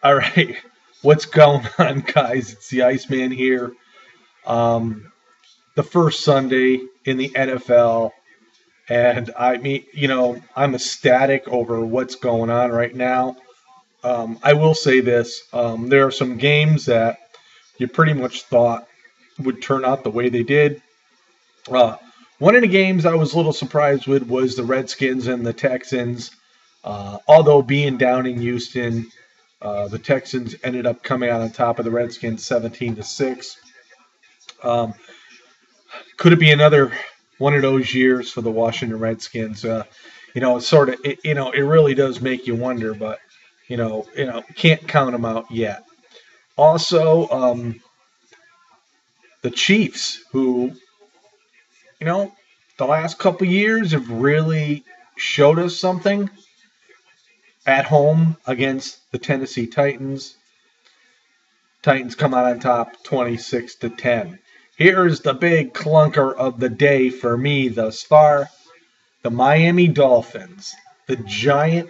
All right, what's going on, guys? It's the Iceman here. Um, the first Sunday in the NFL, and I mean, I'm ecstatic over what's going on right now. I will say this: there are some games that you pretty much thought would turn out the way they did. Uh, One of the games I was a little surprised with was the Redskins and the Texans. Although being down in Houston, the Texans ended up coming out on top of the Redskins 17-6. Um, could it be another one of those years for the Washington Redskins? It really does make you wonder, but can't count them out yet. Also, the Chiefs, who you know, the last couple years have really showed us something at home against the Tennessee Titans. Titans come out on top 26-10. Here's the big clunker of the day for me thus far. The Miami Dolphins, the giant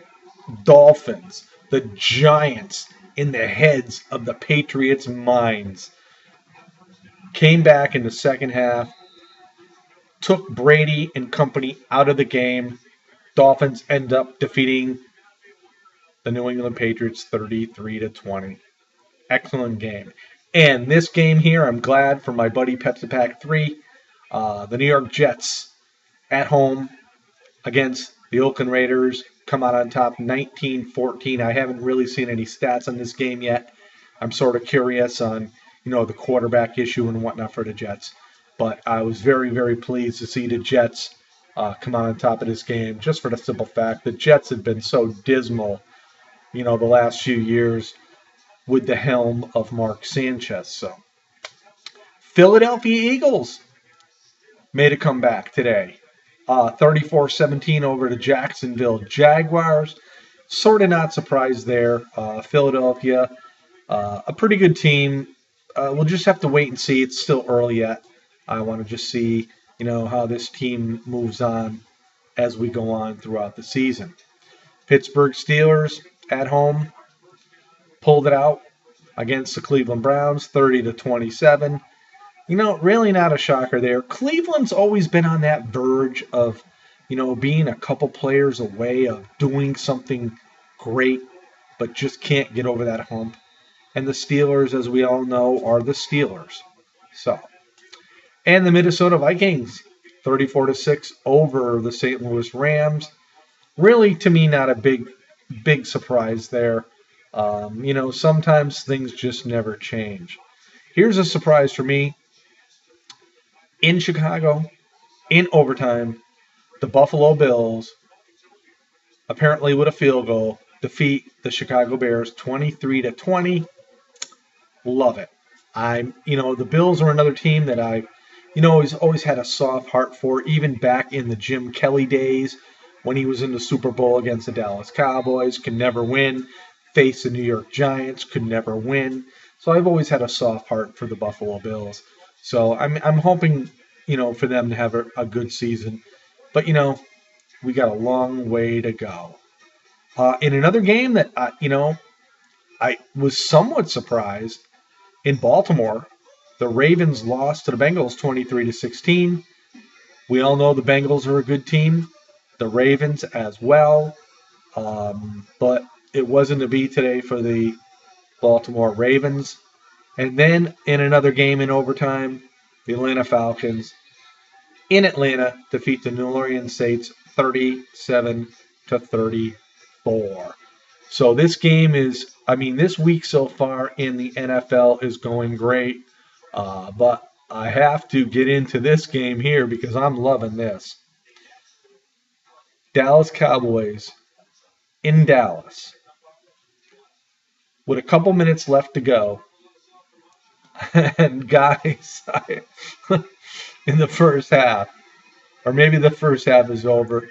Dolphins, the giants in the heads of the Patriots' minds, came back in the second half, took Brady and company out of the game. Dolphins end up defeating the New England Patriots 33-20. Excellent game. And this game here, I'm glad for my buddy Pepsi Pack 3. The New York Jets at home against the Oakland Raiders come out on top 19-14. I haven't really seen any stats on this game yet. I'm sort of curious on, the quarterback issue and whatnot for the Jets. But I was very, very pleased to see the Jets come out on top of this game just for the simple fact the Jets have been so dismal, the last few years with the helm of Mark Sanchez. So, Philadelphia Eagles made a comeback today. 34-17 over the Jacksonville Jaguars. Sort of not surprised there. Philadelphia, a pretty good team. We'll just have to wait and see. It's still early yet. I want to just see, how this team moves on as we go on throughout the season. Pittsburgh Steelers at home pulled it out against the Cleveland Browns, 30-27. Really not a shocker there. Cleveland's always been on that verge of, being a couple players away of doing something great, but just can't get over that hump. And the Steelers, as we all know, are the Steelers. So, and the Minnesota Vikings, 34-6 over the St. Louis Rams. Really, to me, not a big surprise there. Sometimes things just never change. Here's a surprise for me. In Chicago, in overtime, the Buffalo Bills, apparently with a field goal, defeat the Chicago Bears 23-20. Love it. The Bills are another team that I, always had a soft heart for, even back in the Jim Kelly days when he was in the Super Bowl against the Dallas Cowboys, could never win. Face the New York Giants, could never win. So I've always had a soft heart for the Buffalo Bills. So I'm hoping, for them to have a good season. But, we got a long way to go. In another game that, I was somewhat surprised, in Baltimore, the Ravens lost to the Bengals 23-16. We all know the Bengals are a good team. The Ravens as well. But it wasn't to be today for the Baltimore Ravens. And then in another game in overtime, the Atlanta Falcons in Atlanta defeat the New Orleans Saints 37-34. So this game is, this week so far in the NFL is going great. But I have to get into this game here because I'm loving this. Dallas Cowboys in Dallas with a couple minutes left to go. And guys, in the first half, or maybe the first half is over,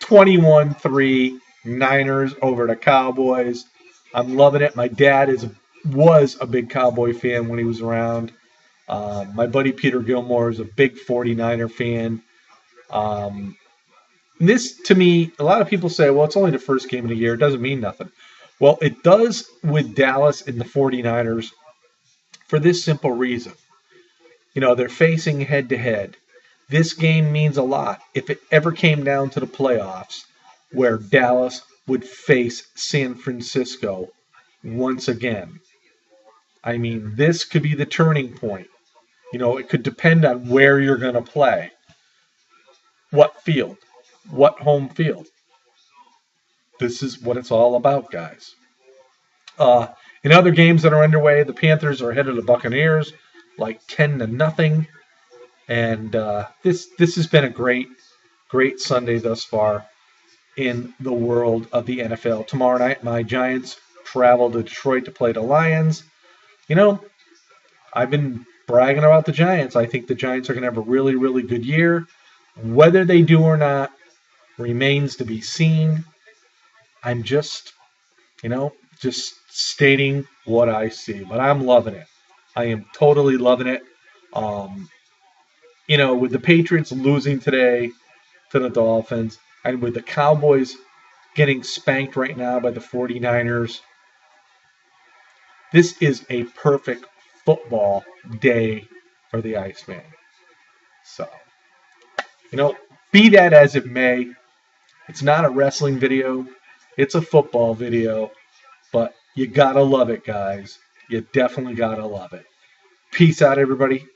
21-3 Niners over the Cowboys. I'm loving it. My dad was a big Cowboy fan when he was around. My buddy Peter Gilmore is a big 49er fan. This, to me, a lot of people say, well, it's only the first game of the year. It doesn't mean nothing. Well, it does with Dallas and the 49ers for this simple reason. They're facing head to head. This game means a lot if it ever came down to the playoffs where Dallas would face San Francisco once again. I mean, this could be the turning point. It could depend on where you're going to play. What field? What home field? This is what it's all about, guys. In other games that are underway, the Panthers are ahead of the Buccaneers, like 10-0, and this has been a great Sunday thus far in the world of the NFL. Tomorrow night, my Giants travel to Detroit to play the Lions. I've been bragging about the Giants. I think the Giants are going to have a really good year. Whether they do or not remains to be seen. I'm just stating what I see. But I'm loving it. I am totally loving it. With the Patriots losing today to the Dolphins, and with the Cowboys getting spanked right now by the 49ers, this is a perfect football day for the Iceman. So, be that as it may, it's not a wrestling video. It's a football video. But you gotta love it, guys. You definitely gotta love it. Peace out, everybody.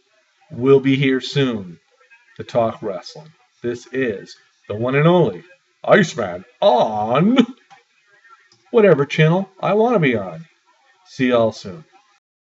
We'll be here soon to talk wrestling. This is the one and only Iceman on whatever channel I want to be on. See y'all soon.